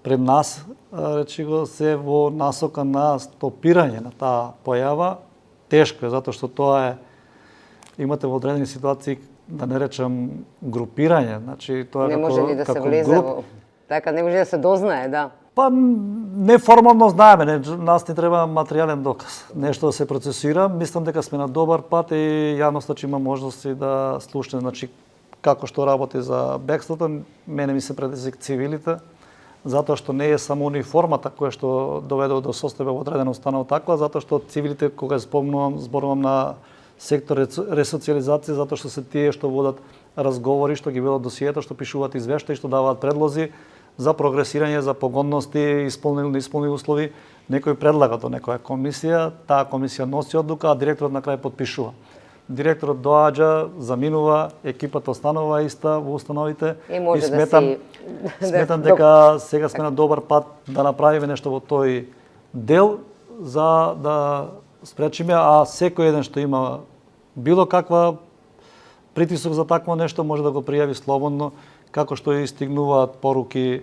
пред нас, речи го, се во насока на стопирање на таа појава. Тешко е, затоа што тоа е, имате во одредени ситуации, да не речам групирање, значи тоа не може ни да се влезе во... Така, не може да се дознае, да. Па неформално знаеме, нас ни треба материјален доказ, нешто да се процесира. Мислам дека сме на добар пат и јавноста ќе има можности да слушне, значи како што работи за бегството, мене ми се предизвик цивилите, затоа што не е само униформата која што доведе до состојба во одредена установа таква, затоа што цивилите, кога зборувам на сектор ресоциализација, затоа што се тие што водат разговори, што ги ведат досиета, што пишуваат извештаи, што даваат предлози за прогресирање, за погодности, неисполнени услови. Некој предлага до некоја комисија, таа комисија носи одлука, а директорот на крај подпишува. Директорот доаѓа, заминува, екипата останува иста во установите и сметам дека сега сме на добар пат да направиме нешто во тој дел за да спречиме, а секој еден што има било каква притисок за такво нешто може да го пријави слободно, како што и стигнуваат пораки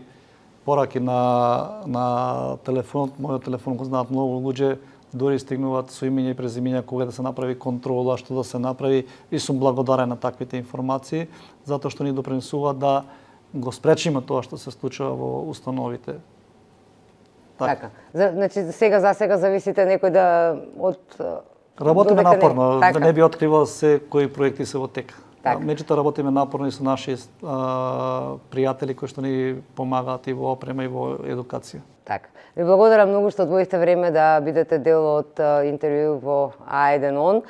на телефонот. Мојот телефон го знаат многу луѓе, дури стигнуваат со имење и презимење кога да се направи контрола, што да се направи, и сум благодарен на таквите информации, затоа што ни допринесуваат да го спречиме тоа што се случува во установите. Така. Значи за сега зависите некој да од работиме напорно, така. Да не би откривал се кои проекти се во тек. Така. Меѓутоа работиме напорно и со наши пријатели кои што ни помагаат и во опрема и во едукација. Така. Ви благодарам многу што одвоивте време да бидете дел од интервју во А1 ОН.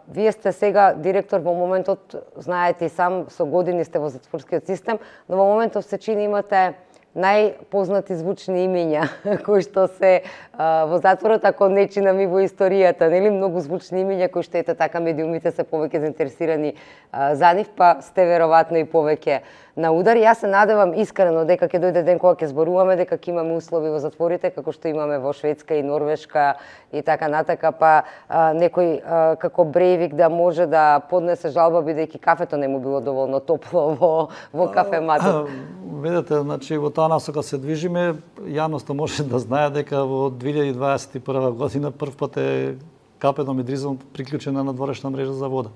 Вие сте сега директор во моментот, знаете и сам, со години сте во затворскиот систем, но во моментот се чини имате најпознати звучни имења кои што се во затворот, ако не чинами во историјата, нели, многу звучни имења кои што ете така медиумите се повеќе заинтересирани за нив, па сте веројатно и повеќе на удар. Јас се надевам искрено дека ќе дојде ден кога ќе зборуваме дека ќе имаме услови во затворите како што имаме во Шведска и Норвешка и така натака, па некој како Брейвик да може да поднесе жалба бидејќи кафето не му било доволно топло во кафематот. Видете, значи во таа насока се движиме, јавноста може да знае дека во 2021 година прв пат е капено Мидризом приклучена на дворешна мрежа за вода.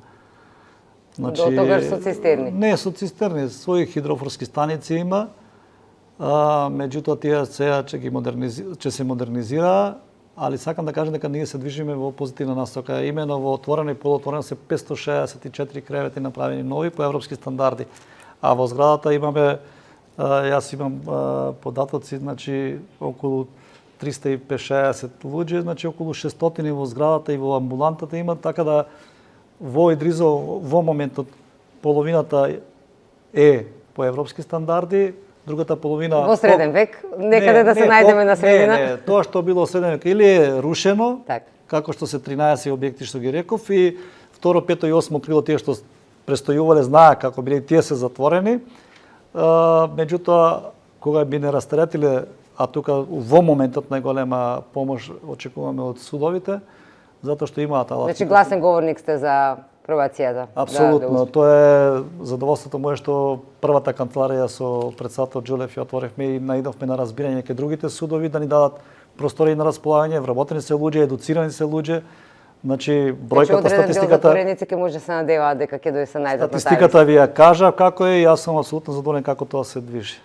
Значи, до тогаш со цистерни? Не, со цистерни, своји хидрофорски станици има, меѓутоа тие сега ќе се модернизира, али сакам да кажам дека ние се движиме во позитивна насока. Имено во отворено и полуотворено се 564 кревети направени нови по европски стандарди, а во зградата имаме, јас имам податоци, значи околу 350 луѓе, значи околу 600 во зградата и во амбулантата има, така да во Идризо во моментот половината е по европски стандарди, другата половина во среден век, некаде да се најдеме на средина. Не, тоа што било среден век или е рушено, так, како што се 13 објекти што ги реков, и второ, пето и осмо крило тие што престојувале знаат како биле тие се затворени. Меѓутоа кога би не растеретиле, а тука во моментот најголема помош очекуваме од судовите, затоа што имаат алати. Значи гласен говорник сте за пробацијата. Апсолутно, тоа е задоволството мое што првата канцеларија со претседател Џулев ја отворивме и наидовме на разбирање кај другите судови да ни дадат простори на располагање, вработени се луѓе, едуцирани се луѓе. Значи бројката, статистиката, затвореници ќе може се надеваат дека ќе дојде се најдат. Статистиката ви ја кажа како е и јас сум апсолутно задоволен како тоа се движи.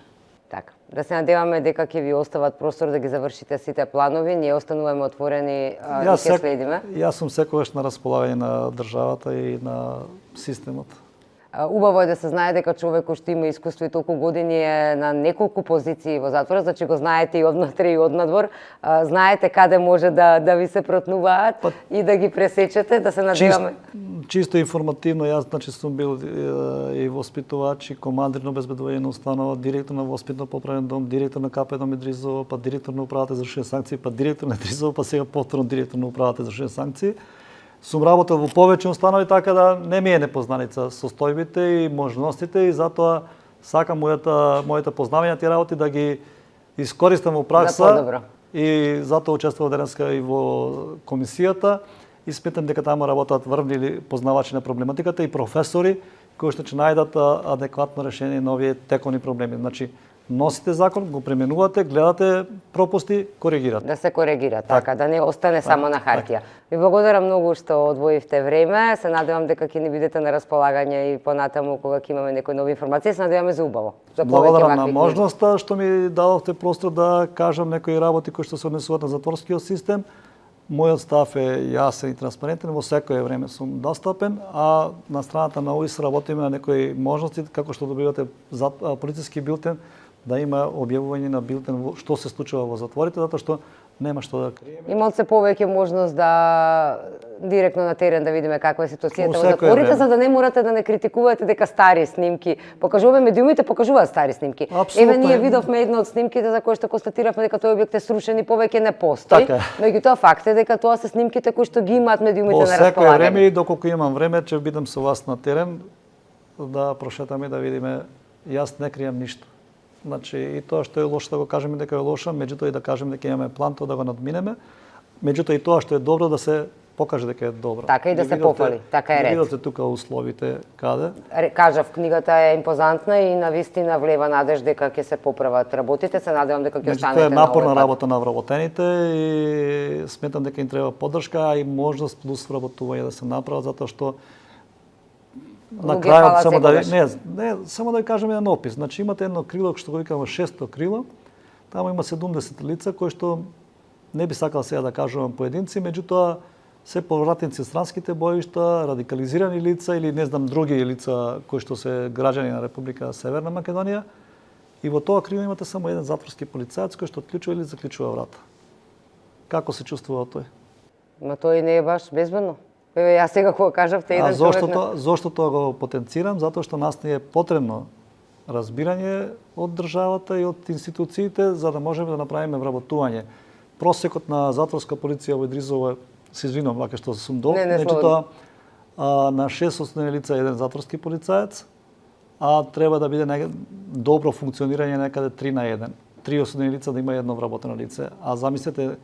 Така. Да се надеваме дека ќе ви остават простор да ги завршите сите планови, ние остануваме отворени и ќе следиме. Јас сум секогаш на располагање на државата и на системот. Убаво е да се знае дека човек кој што има искуство и толку години е на неколку позиции во затворот, значи го знаете и однатре и однадвор, знаете каде може да ви се протнуваат и да ги пресечете, да се надеваме. Чисто информативно, јас значи сум бил и воспитувач, и командир на обезбедување установа, директор на воспитно-поправен дом, директор на КП дом Идризово, па директор на управата за извршени санкции, па директор на Идризово, па сега повторно директор на управата за извршени санкции. Сум работел во повеќе установи, така да не ми е непознаница состојбите и можностите и затоа сакам моите познавања тие работи да ги искористам во пракса и затоа учествував денеска и во комисијата и сметам дека таму работат врвни познавачи на проблематиката и професори кои што ќе најдат адекватно решение на овие тековни проблеми. Значи, носите закон, го пременувате, гледате пропусти, коригирате. Да се коригира, така, да не остане само на хартија. Ви благодарам многу што одвоивте време. Се надевам дека ќе ни бидете на располагање и понатаму кога ќе имаме некои нови информации. Се надеваме за убаво. За благодарам на можноста што ми дадовте простор да кажам некои работи кои што се однесуваат на затворскиот систем. Мојот став е јасен и транспарентен, во секое време сум достапен, а на страната на ОИС работиме на некои можности, како што добивате полициски билтен, да има објавување на билтен што се случува во затворите, затоа што нема што да криеме. Има се повеќе можност да директно на терен да видиме каква е ситуацијата во затворите, за да не морате да не критикувате дека стари снимки. Покажуваме, медиумите покажуваат стари снимки. Еве ние видовме една од снимките за кои што констатиравме дека тој објект е срушен и повеќе не постои. Меѓутоа факт е дека тоа се снимките кои што ги имаат медиумите на располагање. Во секое време и доколку имам време ќе бидам со вас на терен да прошетаме да видиме. Јас не кријам ништо. Значи, и тоа што е лошо да го кажеме дека е лошо, меѓутоа и да кажеме дека имаме план тоа да го надминеме, меѓутоа и тоа што е добро да се покаже дека е добро. Така и да се пофали, така е ред. Видите тука условите каде. Кажав, книгата е импозантна и навистина влева надеж дека ќе се поправат работите, се надевам дека ќе останете на овој пат. Тоа е напорна работа на вработените и сметам дека им треба поддршка, а и можност плюс вработување да се направат, затоа што на крајот само да ви кажем еден опис. Значи имате едно крило што го викаме шесто крило. Таму има 70 лица кои што не би сакал сега да кажувам поединци, меѓутоа се повратници странските боишта, радикализирани лица или не знам други лица кои што се граѓани на Република Северна Македонија. И во тоа крило имате само еден затворски полицаец кој што отклучува или заклучува врата. Како се чувствува тој? Ма тој не е баш безбедно. Еве јас сега кога кажавте еден човек. Зошто тоа го потенцирам? Затоа што нас не е потребно разбирање од државата и од институциите за да можеме да направиме вработување. Просекот на затворска полиција во Идризово, се извинувам вака што сум долг, меѓутоа на 6 осудени лица еден затворски полицаец, а треба да биде добро функционирање некаде 3 на 1. 3 осудени лица да има едно вработено лице. А замислете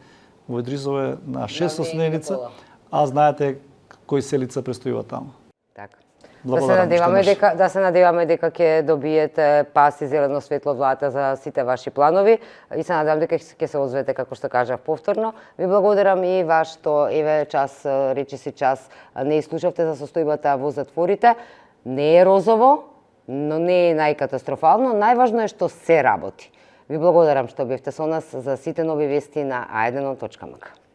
во Идризово е на 6 осудени лица, а знаете кои се лица престојуваат таму. Така. Да се надеваме дека ќе добиете пас и зелено светло од владата за сите ваши планови и се надевам дека ќе се озвете како што кажав повторно. Ви благодарам и вас што еве час речиси час не изслушавте за состојбата во затворите. Не е розово, но не е најкатастрофално. Најважно е што се работи. Ви благодарам што бевте со нас за сите нови вести на a1.mk.